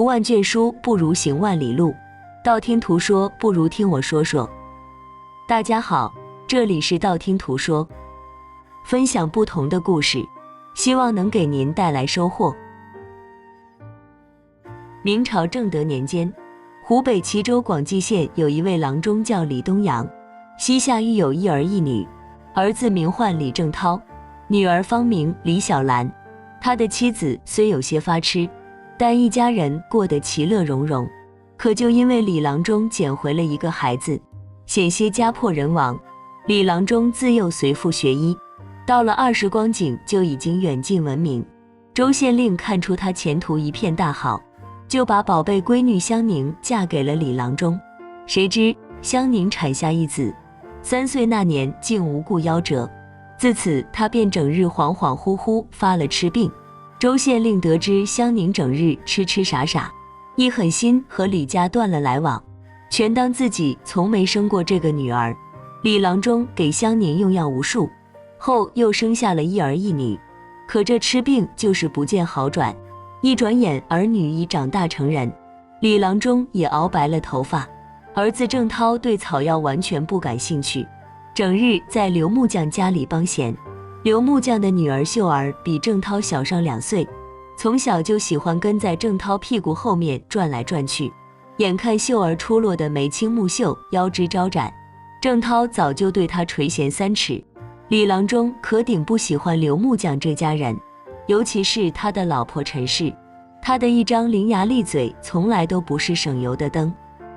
万卷书不如行万里路，道听途说不如听我说说。大家好，这里是道听途说，分享不同的故事，希望能给您带来收获。明朝正德年间，湖北蕲州广济县有一位郎中叫李东阳，膝下育有一儿一女，儿子名唤李正涛，女儿芳名李小兰。他的妻子虽有些发痴，但一家人过得其乐融融。可就因为李郎中捡回了一个孩子，险些家破人亡。李郎中自幼随父学医，到了20光景就已经远近闻名。周县令看出他前途一片大好，就把宝贝闺女香凝嫁给了李郎中。谁知香凝产下一子，3岁那年竟无故夭折。自此他便整日恍恍惚惚发了痴病。周县令得知香凝整日痴痴傻傻，一狠心和李家断了来往，全当自己从没生过这个女儿。李郎中给香凝用药无数，后又生下了一儿一女，可这痴病就是不见好转。一转眼儿女已长大成人，李郎中也熬白了头发。儿子郑涛对草药完全不感兴趣，整日在刘木匠家里帮闲。刘木匠的女儿秀儿比郑涛小上2岁，从小就喜欢跟在郑涛屁股后面转来转去。眼看秀儿出落得眉清目秀，腰肢招展，郑涛早就对她垂涎3尺。李郎中可顶不喜欢刘木匠这家人，尤其是他的老婆陈氏，他的一张伶牙俐嘴从来都不是省油的灯。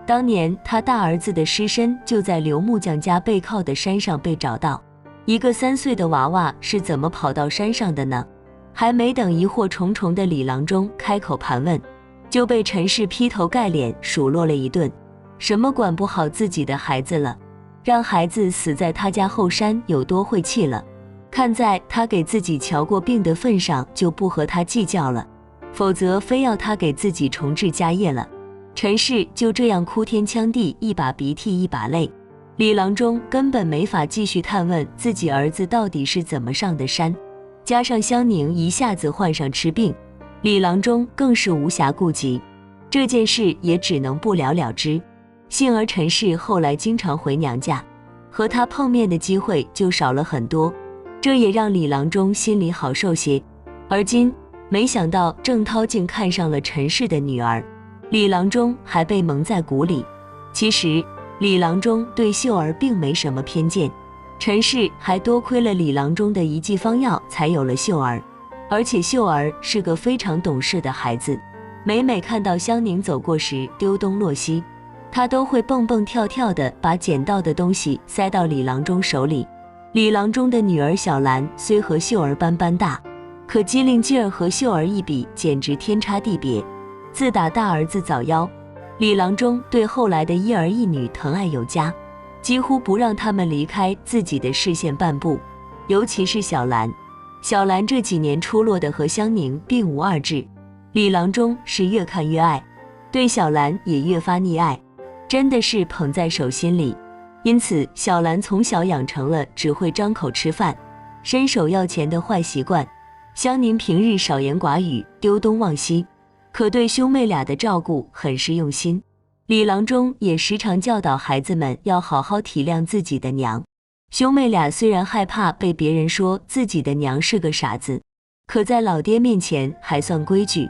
当年他大儿子的尸身就在刘木匠家背靠的山上被找到，一个3岁的娃娃是怎么跑到山上的呢？还没等疑惑重重的李郎中开口盘问，就被陈氏劈头盖脸数落了一顿。什么管不好自己的孩子了，让孩子死在他家后山有多晦气了，看在他给自己瞧过病的份上，就不和他计较了，否则非要他给自己重置家业了。陈氏就这样哭天抢地，一把鼻涕一把泪。李郎中根本没法继续探问自己儿子到底是怎么上的山，加上香凝一下子患上痴病，李郎中更是无暇顾及，这件事也只能不了了之。幸而陈氏后来经常回娘家，和他碰面的机会就少了很多，这也让李郎中心里好受些。而今没想到郑涛竟看上了陈氏的女儿，李郎中还被蒙在鼓里。其实李郎中对秀儿并没什么偏见，陈氏还多亏了李郎中的一剂方药才有了秀儿。而且秀儿是个非常懂事的孩子，每每看到香凝走过时丢东落西，他都会蹦蹦跳跳地把捡到的东西塞到李郎中手里。李郎中的女儿小兰虽和秀儿般大，可机灵劲儿和秀儿一比简直天差地别。自打大儿子早夭，李郎中对后来的一儿一女疼爱有加，几乎不让他们离开自己的视线半步。尤其是小兰，小兰这几年出落的和香凝并无二致，李郎中是越看越爱，对小兰也越发溺爱，真的是捧在手心里。因此小兰从小养成了只会张口吃饭，伸手要钱的坏习惯。香凝平日少言寡语，丢东忘西，可对兄妹俩的照顾很是用心。李郎中也时常教导孩子们要好好体谅自己的娘。兄妹俩虽然害怕被别人说自己的娘是个傻子，可在老爹面前还算规矩，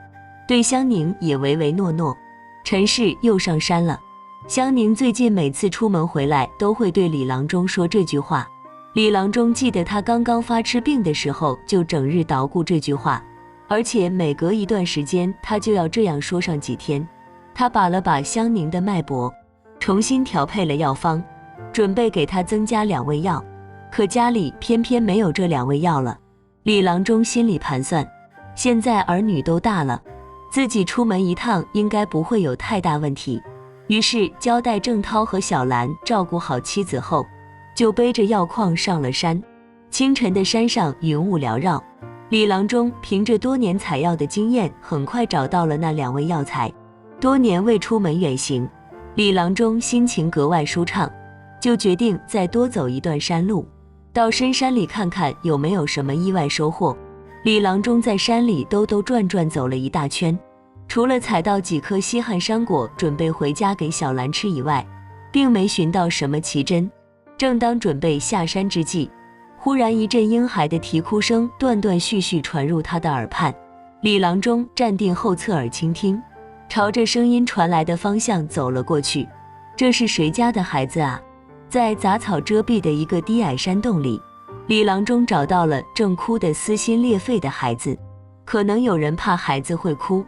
对香凝也唯唯诺诺。陈氏又上山了，香凝最近每次出门回来都会对李郎中说这句话。李郎中记得他刚刚发痴病的时候就整日捣鼓这句话，而且每隔一段时间他就要这样说上几天。他把了把香凝的脉搏，重新调配了药方，准备给他增加2味药，可家里偏偏没有这2味药了。李郎中心里盘算，现在儿女都大了，自己出门一趟应该不会有太大问题，于是交代郑涛和小兰照顾好妻子后，就背着药矿上了山。清晨的山上云雾缭绕，李郎中凭着多年采药的经验，很快找到了那2味药材。多年未出门远行，李郎中心情格外舒畅，就决定再多走一段山路，到深山里看看有没有什么意外收获。李郎中在山里兜兜转转走了一大圈，除了采到几颗稀罕山果准备回家给小兰吃以外，并没寻到什么奇珍。正当准备下山之际，忽然一阵婴孩的啼哭声断断续续传入他的耳畔。李郎中站定后侧耳倾听，朝着声音传来的方向走了过去。这是谁家的孩子啊？在杂草遮蔽的一个低矮山洞里，李郎中找到了正哭得撕心裂肺的孩子。可能有人怕孩子会哭，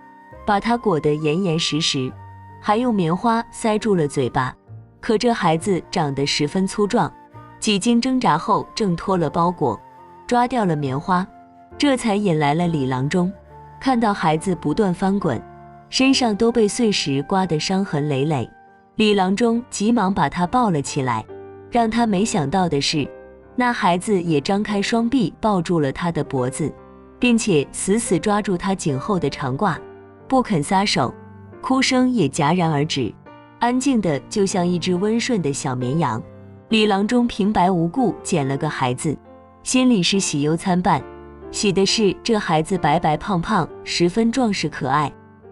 把他裹得严严实实，还用棉花塞住了嘴巴。可这孩子长得十分粗壮，几经挣扎后挣脱了包裹，抓掉了棉花，这才引来了李郎中。看到孩子不断翻滚，身上都被碎石刮得伤痕累累，李郎中急忙把他抱了起来。让他没想到的是，那孩子也张开双臂抱住了他的脖子，并且死死抓住他颈后的长褂，不肯撒手，哭声也戛然而止，安静的就像一只温顺的小绵羊。李郎中平白无故捡了个孩子，心里是喜忧参半。喜的是这孩子白白胖胖，十分壮实可爱；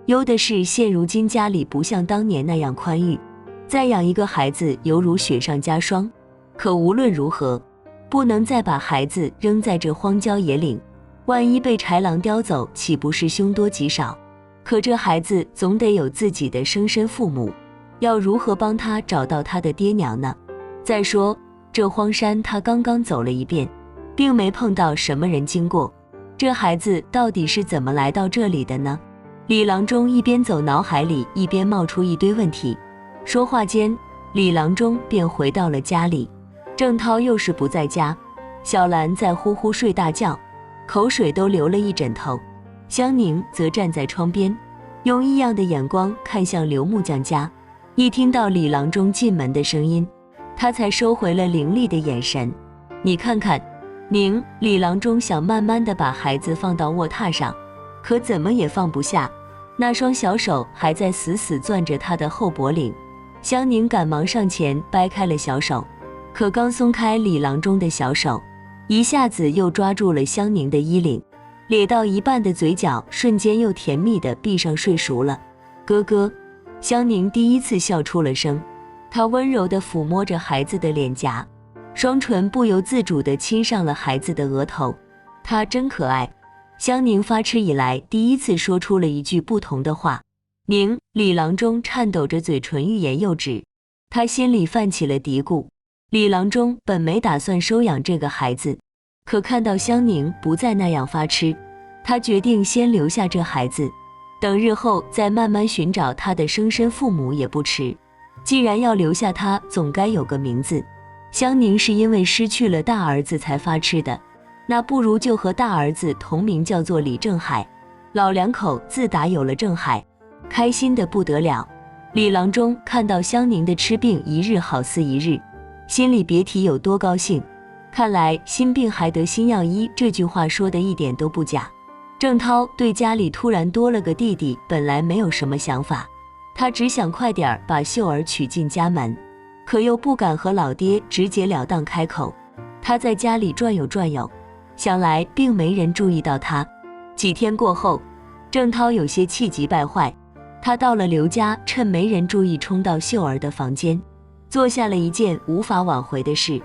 忧的是现如今家里不像当年那样宽裕，再养一个孩子犹如雪上加霜。可无论如何，不能再把孩子扔在这荒郊野岭，万一被豺狼叼走，岂不是凶多吉少？可这孩子总得有自己的生身父母，要如何帮他找到他的爹娘呢？再说这荒山他刚刚走了一遍，并没碰到什么人经过，这孩子到底是怎么来到这里的呢？李郎中一边走，脑海里一边冒出一堆问题。说话间，李郎中便回到了家里。郑涛又是不在家，小兰在呼呼睡大觉，口水都流了一枕头。香凝则站在窗边，用异样的眼光看向刘木匠家。一听到李郎中进门的声音，他才收回了凌厉的眼神。你看看，凝，李郎中想慢慢地把孩子放到卧榻上，可怎么也放不下，那双小手还在死死攥着他的后脖领。香凝赶忙上前掰开了小手，可刚松开李郎中的小手，一下子又抓住了香凝的衣领，咧到一半的嘴角瞬间又甜蜜地闭上睡熟了。哥哥，香凝第一次笑出了声，她温柔地抚摸着孩子的脸颊，双唇不由自主地亲上了孩子的额头。他真可爱。香凝发痴以来第一次说出了一句不同的话。凝，李郎中颤抖着嘴唇欲言又止，他心里泛起了嘀咕。李郎中本没打算收养这个孩子，可看到香凝不再那样发痴，他决定先留下这孩子，等日后再慢慢寻找他的生身父母也不迟。既然要留下他，总该有个名字。香凝是因为失去了大儿子才发痴的，那不如就和大儿子同名，叫做李正海。老两口自打有了正海，开心得不得了。李郎中看到香凝的痴病一日好似一日，心里别提有多高兴。看来心病还得心药医，这句话说的一点都不假。郑涛对家里突然多了个弟弟本来没有什么想法，他只想快点把秀儿娶进家门，可又不敢和老爹直截了当开口。他在家里转悠转悠，想来并没人注意到他。几天过后，郑涛有些气急败坏，他到了刘家，趁没人注意冲到秀儿的房间，做下了一件无法挽回的事。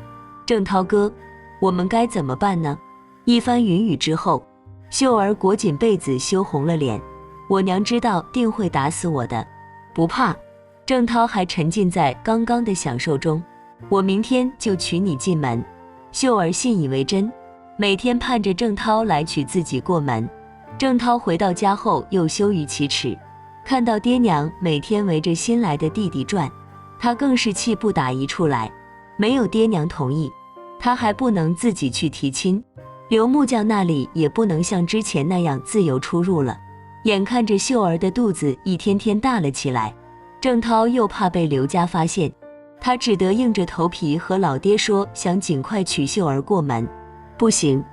郑涛哥，我们该怎么办呢？一番云雨之后，秀儿裹紧被子，羞红了脸。我娘知道定会打死我的。不怕，郑涛还沉浸在刚刚的享受中。我明天就娶你进门。秀儿信以为真，每天盼着郑涛来娶自己过门。郑涛回到家后又羞于启齿，看到爹娘每天围着新来的弟弟转，他更是气不打一处来。没有爹娘同意，他还不能自己去提亲，刘木匠那里也不能像之前那样自由出入了。眼看着秀儿的肚子一天天大了起来，郑涛又怕被刘家发现，他只得硬着头皮和老爹说想尽快娶秀儿过门。不行！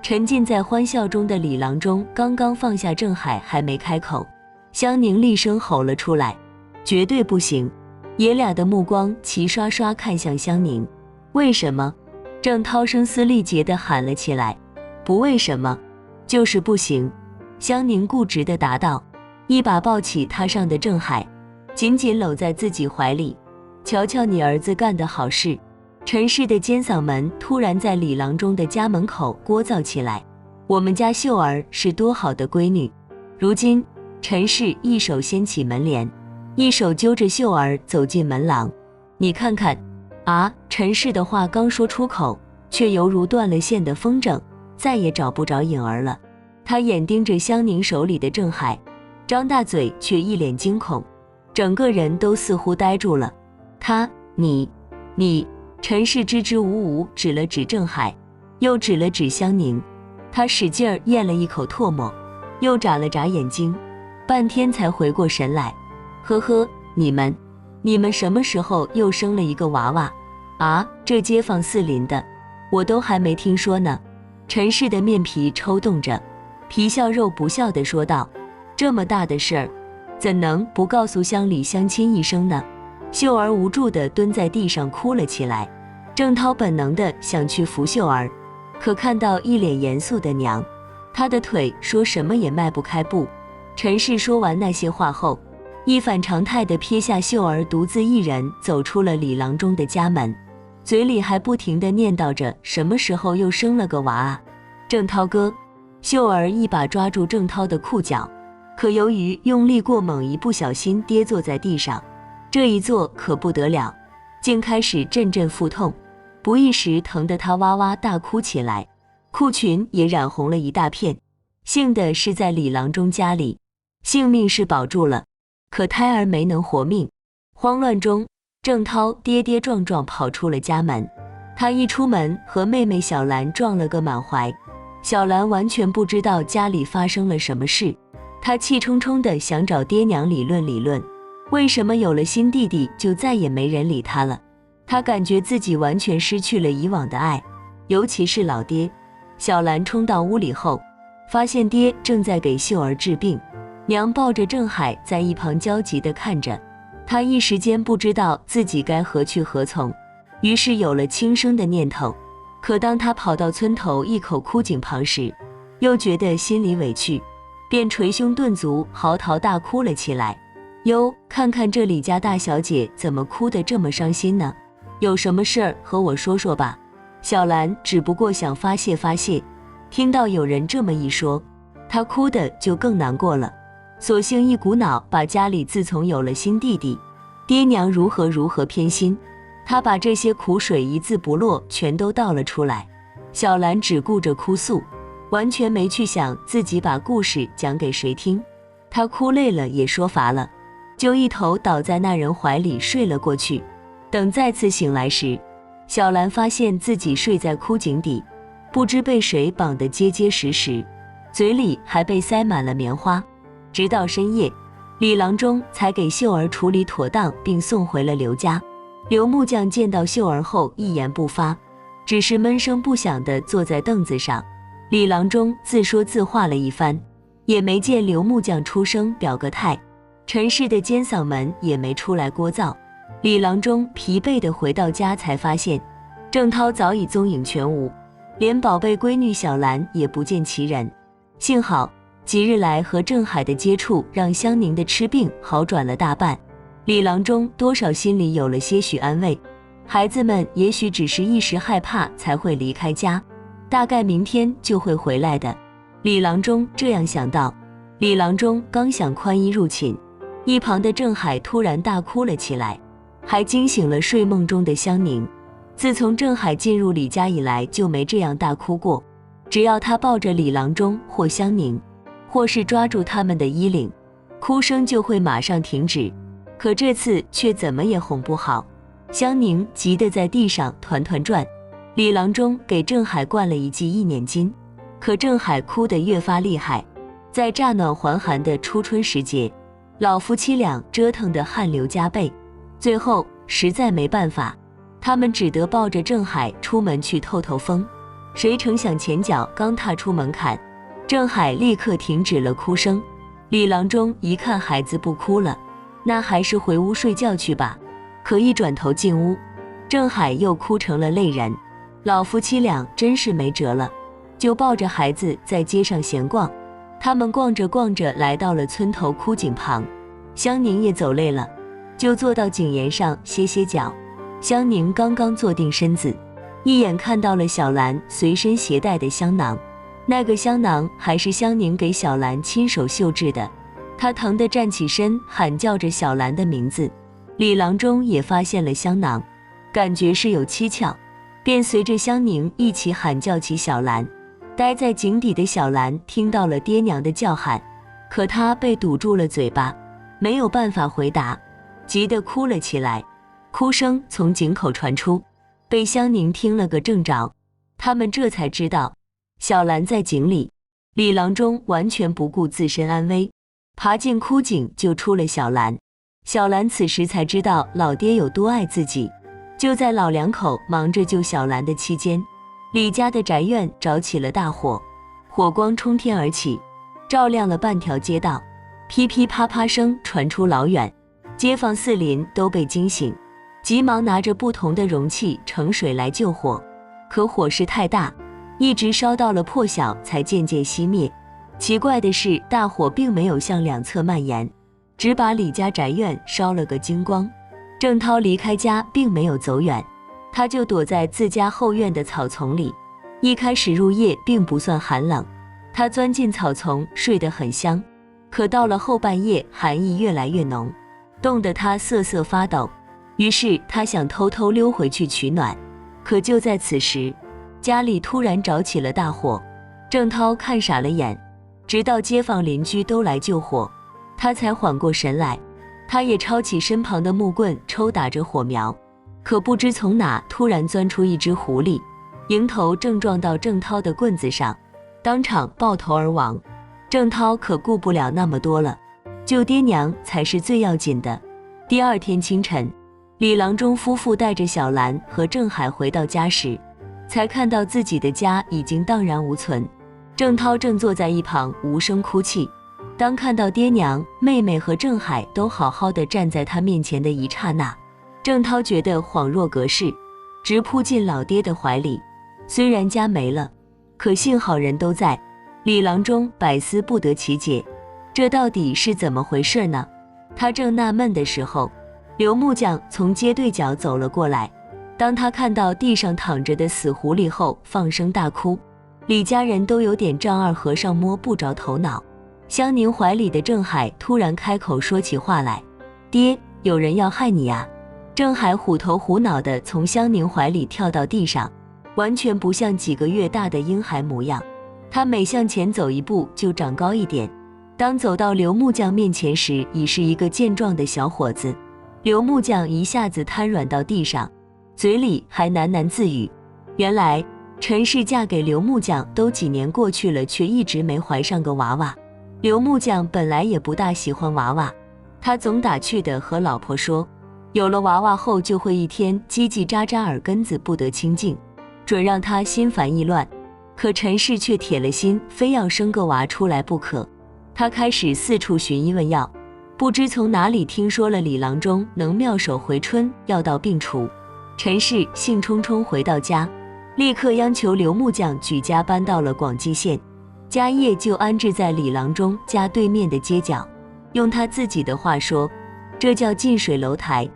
沉浸在欢笑中的李郎中刚刚放下郑海，还没开口，香凝厉声吼了出来：绝对不行！爷俩的目光齐刷刷看向香凝。为什么？郑涛声嘶力竭地喊了起来。不为什么，就是不行。香凝固执地答道。一把抱起榻上的郑海，紧紧搂在自己怀里。瞧瞧你儿子干的好事！陈氏的尖嗓门突然在李郎中的家门口聒噪起来。我们家秀儿是多好的闺女！如今，陈氏一手掀起门帘，一手揪着秀儿走进门廊。你看看，啊！陈氏的话刚说出口，却犹如断了线的风筝，再也找不着影儿了。他眼盯着香凝手里的郑海，张大嘴却一脸惊恐，整个人都似乎呆住了。你，陈氏支支吾吾指了指郑海，又指了指香凝。他使劲儿咽了一口唾沫，又眨了眨眼睛，半天才回过神来。呵呵，你们什么时候又生了一个娃娃啊？这街坊四邻的，我都还没听说呢。陈氏的面皮抽动着，皮笑肉不笑地说道：这么大的事儿，怎能不告诉乡里乡亲一声呢？秀儿无助地蹲在地上哭了起来。郑涛本能地想去扶秀儿，可看到一脸严肃的娘，他的腿说什么也迈不开步。陈氏说完那些话后，一反常态地撇下秀儿，独自一人走出了李郎中的家门，嘴里还不停地念叨着什么时候又生了个娃啊。郑涛哥！秀儿一把抓住郑涛的裤脚，可由于用力过猛，一不小心跌坐在地上。这一坐可不得了，竟开始阵阵腹痛，不一时疼得他哇哇大哭起来，裤裙也染红了一大片。幸的是在李郎中家里，性命是保住了，可胎儿没能活命。慌乱中，郑涛跌跌撞撞跑出了家门。他一出门和妹妹小兰撞了个满怀，小兰完全不知道家里发生了什么事，她气冲冲地想找爹娘理论理论，为什么有了新弟弟就再也没人理他了。他感觉自己完全失去了以往的爱，尤其是老爹。小兰冲到屋里后，发现爹正在给秀儿治病，娘抱着郑海在一旁焦急地看着。他一时间不知道自己该何去何从，于是有了轻生的念头。可当他跑到村头一口枯井旁时，又觉得心里委屈，便捶胸顿足，嚎啕大哭了起来。哟，看看这李家大小姐怎么哭得这么伤心呢？有什么事儿和我说说吧。小兰只不过想发泄发泄，听到有人这么一说，她哭得就更难过了，索性一股脑把家里自从有了新弟弟，爹娘如何偏心，她把这些苦水一字不落全都倒了出来。小兰只顾着哭诉，完全没去想自己把故事讲给谁听。她哭累了也说乏了，就一头倒在那人怀里睡了过去。等再次醒来时，小兰发现自己睡在枯井底，不知被谁绑得结结实实，嘴里还被塞满了棉花。直到深夜，李郎中才给秀儿处理妥当，并送回了刘家。刘木匠见到秀儿后一言不发，只是闷声不响地坐在凳子上。李郎中自说自话了一番，也没见刘木匠出声表个态，陈氏的尖嗓门也没出来聒噪。李郎中疲惫地回到家，才发现郑涛早已踪影全无，连宝贝闺女小兰也不见其人。幸好几日来和郑海的接触，让香凝的痴病好转了大半，李郎中多少心里有了些许安慰。孩子们也许只是一时害怕才会离开家，大概明天就会回来的。李郎中这样想到。李郎中刚想宽衣入寝，一旁的郑海突然大哭了起来，还惊醒了睡梦中的香凝。自从郑海进入李家以来，就没这样大哭过。只要他抱着李郎中或香凝，或是抓住他们的衣领，哭声就会马上停止。可这次却怎么也哄不好，香凝急得在地上团团转。李郎中给郑海灌了一剂意捻金，可郑海哭得越发厉害。在乍暖还寒的初春时节，老夫妻俩折腾得汗流浃背，最后实在没办法，他们只得抱着郑海出门去透透风。谁成想前脚刚踏出门槛，郑海立刻停止了哭声。李郎中一看孩子不哭了，那还是回屋睡觉去吧。可一转头进屋，郑海又哭成了泪人。老夫妻俩真是没辙了，就抱着孩子在街上闲逛。他们逛着逛着来到了村头枯井旁，香凝也走累了，就坐到井沿上歇歇脚。香凝刚刚坐定身子，一眼看到了小兰随身携带的香囊，那个香囊还是香凝给小兰亲手绣制的。她疼得站起身，喊叫着小兰的名字。李郎中也发现了香囊，感觉事有蹊跷，便随着香凝一起喊叫起小兰。待在井底的小兰听到了爹娘的叫喊，可她被堵住了嘴巴，没有办法回答，急得哭了起来。哭声从井口传出，被香凝听了个正着。他们这才知道小兰在井里。李郎中完全不顾自身安危，爬进枯井救出了小兰。小兰此时才知道老爹有多爱自己。就在老两口忙着救小兰的期间，李家的宅院着起了大火，火光冲天而起，照亮了半条街道。噼噼啪啪声传出老远，街坊四邻都被惊醒，急忙拿着不同的容器盛水来救火。可火势太大，一直烧到了破晓才渐渐熄灭。奇怪的是，大火并没有向两侧蔓延，只把李家宅院烧了个精光。郑涛离开家并没有走远，他就躲在自家后院的草丛里。一开始入夜并不算寒冷，他钻进草丛睡得很香。可到了后半夜，寒意越来越浓，冻得他瑟瑟发抖。于是他想偷偷溜回去取暖，可就在此时，家里突然着起了大火。郑涛看傻了眼，直到街坊邻居都来救火，他才缓过神来。他也抄起身旁的木棍抽打着火苗，可不知从哪突然钻出一只狐狸，迎头正撞到郑涛的棍子上，当场爆头而亡。郑涛可顾不了那么多了，救爹娘才是最要紧的。第二天清晨，李郎中夫妇带着小兰和郑海回到家时，才看到自己的家已经荡然无存。郑涛正坐在一旁无声哭泣。当看到爹娘、妹妹和郑海都好好的站在他面前的一刹那，郑涛觉得恍若隔世，直扑进老爹的怀里。虽然家没了，可幸好人都在。李郎中百思不得其解，这到底是怎么回事呢？他正纳闷的时候，刘木匠从街对角走了过来。当他看到地上躺着的死狐狸后，放声大哭。李家人都有点丈二和尚摸不着头脑。香凝怀里的郑海突然开口说起话来：“爹，有人要害你啊！”郑海虎头虎脑地从香凝怀里跳到地上，完全不像几个月大的婴孩模样。他每向前走一步就长高一点，当走到刘木匠面前时，已是一个健壮的小伙子。刘木匠一下子瘫软到地上，嘴里还喃喃自语。原来陈氏嫁给刘木匠都几年过去了，却一直没怀上个娃娃。刘木匠本来也不大喜欢娃娃，他总打趣地和老婆说，有了娃娃后就会一天叽叽喳喳，耳根子不得清净，准让他心烦意乱。可陈氏却铁了心，非要生个娃出来不可。他开始四处寻医问药，不知从哪里听说了李郎中能妙手回春，药到病除。陈氏兴冲冲回到家，立刻央求刘木匠举家搬到了广济县，家业就安置在李郎中家对面的街角。用他自己的话说，这叫近水楼台。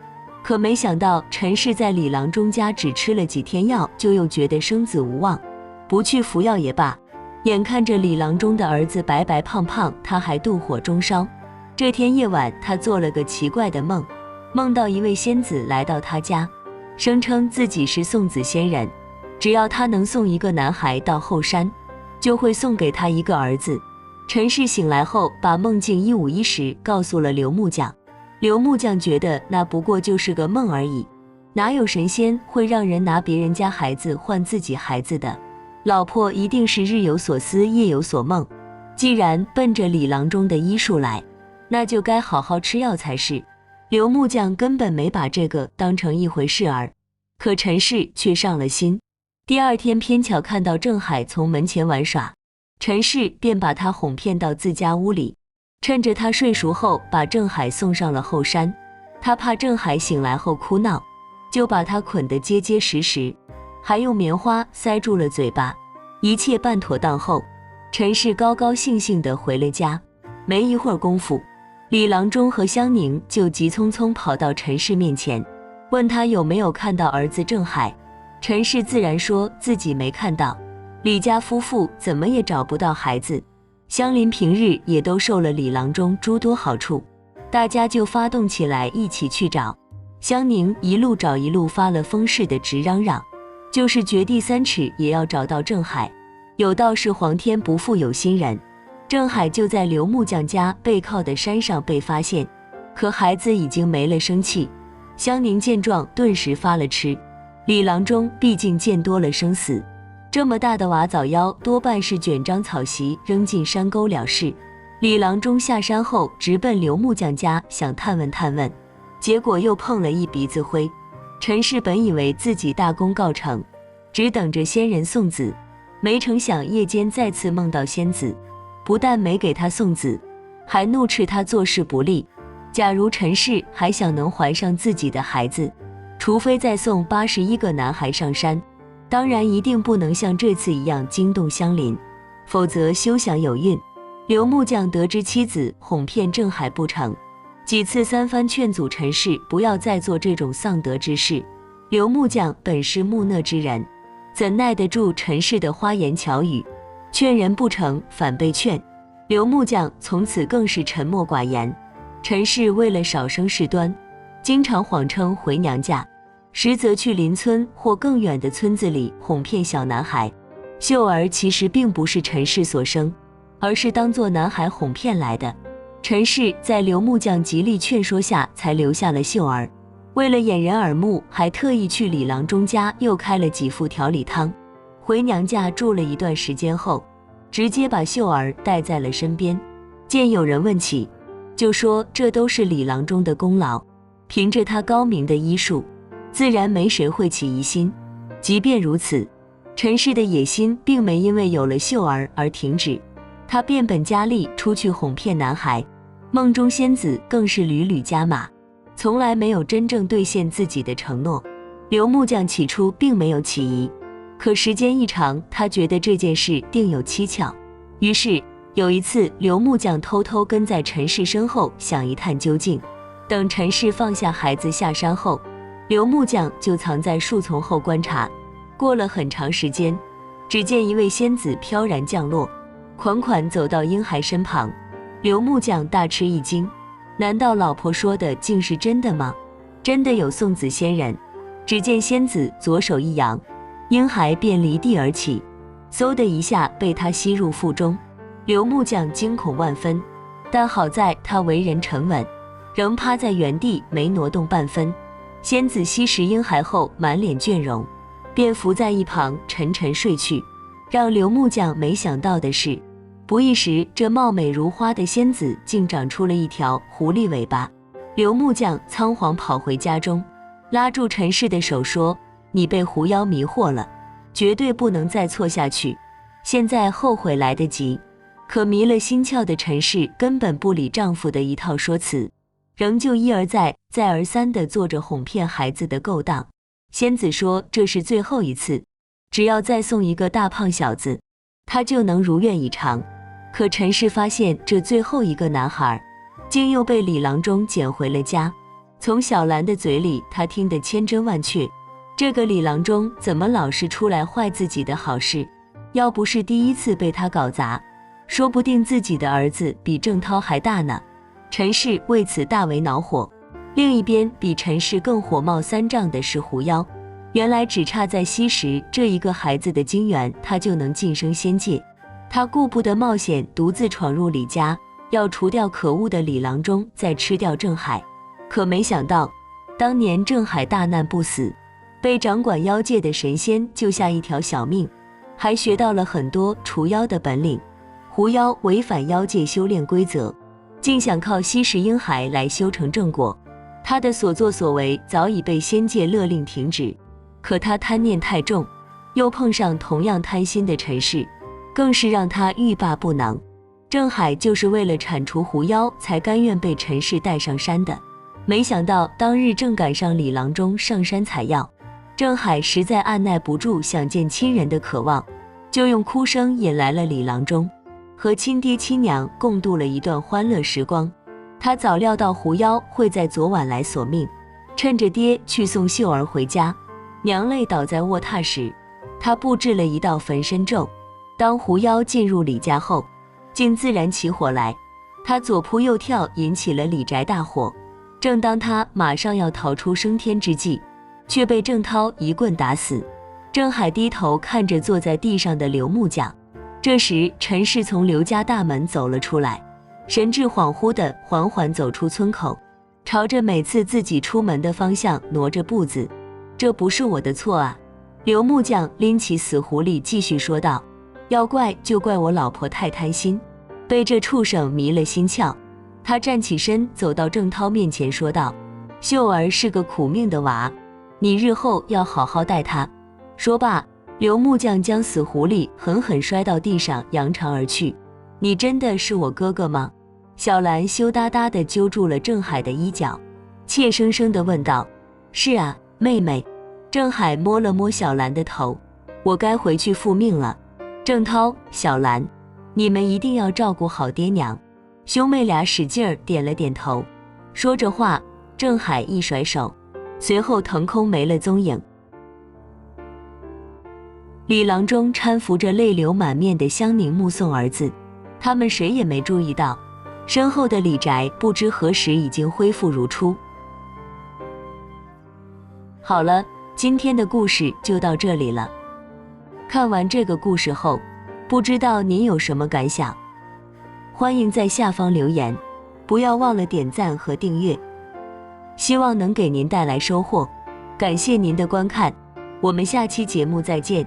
可没想到陈氏在李郎中家只吃了几天药，就又觉得生子无望，不去服药也罢。眼看着李郎中的儿子白白胖胖，他还妒火中烧。这天夜晚，他做了个奇怪的梦，梦到一位仙子来到他家，声称自己是送子仙人，只要他能送一个男孩到后山，就会送给他一个儿子。陈氏醒来后，把梦境一五一十告诉了刘木匠。刘木匠觉得那不过就是个梦而已，哪有神仙会让人拿别人家孩子换自己孩子的？老婆一定是日有所思，夜有所梦。既然奔着李郎中的医术来，那就该好好吃药才是。刘木匠根本没把这个当成一回事儿，可陈氏却上了心。第二天偏巧看到郑海从门前玩耍，陈氏便把他哄骗到自家屋里，趁着他睡熟后，把郑海送上了后山。他怕郑海醒来后哭闹，就把他捆得结结实实，还用棉花塞住了嘴巴。一切办妥当后，陈氏高高兴兴地回了家。没一会儿功夫，李郎中和香凝就急匆匆跑到陈氏面前，问他有没有看到儿子郑海。陈氏自然说自己没看到，李家夫妇怎么也找不到孩子，香邻平日也都受了李郎中诸多好处，大家就发动起来一起去找。香凝一路找一路发了疯似的直嚷嚷，就是掘地3尺也要找到郑海。有道是皇天不负有心人，郑海就在刘木匠家背靠的山上被发现，可孩子已经没了生气。香凝见状顿时发了痴，李郎中毕竟见多了生死，这么大的娃早夭多半是卷张草席扔进山沟了事。李郎中下山后直奔刘木匠家想探问探问，结果又碰了一鼻子灰。陈氏本以为自己大功告成，只等着仙人送子，没成想夜间再次梦到仙子，不但没给他送子，还怒斥他做事不利。假如陈氏还想能怀上自己的孩子，除非再送81个男孩上山，当然一定不能像这次一样惊动香邻，否则休想有孕。刘木匠得知妻子哄骗郑海不成，几次3番劝阻陈氏不要再做这种丧德之事。刘木匠本是木讷之人，怎耐得住陈氏的花言巧语，劝人不成反被劝。刘木匠从此更是沉默寡言。陈氏为了少生事端，经常谎称回娘家，实则去邻村或更远的村子里哄骗小男孩。秀儿其实并不是陈氏所生，而是当作男孩哄骗来的。陈氏在刘木匠极力劝说下才留下了秀儿，为了掩人耳目，还特意去李郎中家又开了几副调理汤。回娘家住了一段时间后，直接把秀儿带在了身边。见有人问起，就说这都是李郎中的功劳，凭着他高明的医术，自然没谁会起疑心。即便如此，陈氏的野心并没因为有了秀儿而停止，他变本加厉出去哄骗男孩，梦中仙子更是屡屡加码，从来没有真正兑现自己的承诺。刘木匠起初并没有起疑，可时间一长，他觉得这件事定有蹊跷。于是有一次，刘木匠偷偷跟在陈氏身后想一探究竟。等陈氏放下孩子下山后，刘木匠就藏在树丛后观察。过了很长时间，只见一位仙子飘然降落，款款走到婴孩身旁。刘木匠大吃一惊，难道老婆说的竟是真的吗？真的有送子仙人？只见仙子左手一扬，婴孩便离地而起，嗖的一下被他吸入腹中。刘木匠惊恐万分，但好在他为人沉稳，仍趴在原地没挪动半分。仙子吸食婴孩后满脸倦容，便伏在一旁沉沉睡去。让刘木匠没想到的是，不一时这貌美如花的仙子竟长出了一条狐狸尾巴。刘木匠仓皇跑回家中，拉住陈氏的手说，你被狐妖迷惑了，绝对不能再错下去，现在后悔来得及。可迷了心窍的陈氏根本不理丈夫的一套说辞，仍旧一而再再而三地做着哄骗孩子的勾当。仙子说这是最后一次，只要再送一个大胖小子，他就能如愿以偿。可陈氏发现这最后一个男孩竟又被李郎中捡回了家。从小兰的嘴里，他听得千真万确，这个李郎中怎么老是出来坏自己的好事？要不是第一次被他搞砸，说不定自己的儿子比郑涛还大呢。陈氏为此大为恼火。另一边，比陈氏更火冒三丈的是狐妖，原来只差在吸食这一个孩子的精元，他就能晋升仙界。他顾不得冒险独自闯入李家，要除掉可恶的李郎中，再吃掉郑海。可没想到，当年郑海大难不死，被掌管妖界的神仙救下一条小命，还学到了很多除妖的本领。狐妖违反妖界修炼规则，竟想靠吸食婴孩来修成正果。他的所作所为早已被仙界勒令停止，可他贪念太重，又碰上同样贪心的陈氏，更是让他欲罢不能。郑海就是为了铲除狐妖才甘愿被陈氏带上山的，没想到当日正赶上李郎中上山采药，郑海实在按耐不住想见亲人的渴望，就用哭声引来了李郎中。和亲爹亲娘共度了一段欢乐时光。他早料到狐妖会在昨晚来索命，趁着爹去送秀儿回家，娘累倒在卧榻时，他布置了一道焚身咒。当狐妖进入李家后，竟自然起火来，他左扑右跳，引起了李宅大火。正当他马上要逃出升天之际，却被郑涛一棍打死。郑海低头看着坐在地上的刘木匠，这时陈氏从刘家大门走了出来，神志恍惚地缓缓走出村口，朝着每次自己出门的方向挪着步子。这不是我的错啊！刘木匠拎起死狐狸继续说道，要怪就怪我老婆太贪心，被这畜生迷了心窍。他站起身走到郑涛面前说道，秀儿是个苦命的娃，你日后要好好待她。说罢，刘木匠将死狐狸狠狠摔到地上，扬长而去。你真的是我哥哥吗？小兰羞答答地揪住了郑海的衣角，怯生生地问道，是啊，妹妹。郑海摸了摸小兰的头，我该回去复命了。郑涛、小兰，你们一定要照顾好爹娘。兄妹俩使劲儿点了点头。说着话，郑海一甩手，随后腾空没了踪影。李郎中搀扶着泪流满面的香凝目送儿子，他们谁也没注意到，身后的李宅不知何时已经恢复如初。好了，今天的故事就到这里了。看完这个故事后，不知道您有什么感想？欢迎在下方留言，不要忘了点赞和订阅，希望能给您带来收获。感谢您的观看，我们下期节目再见。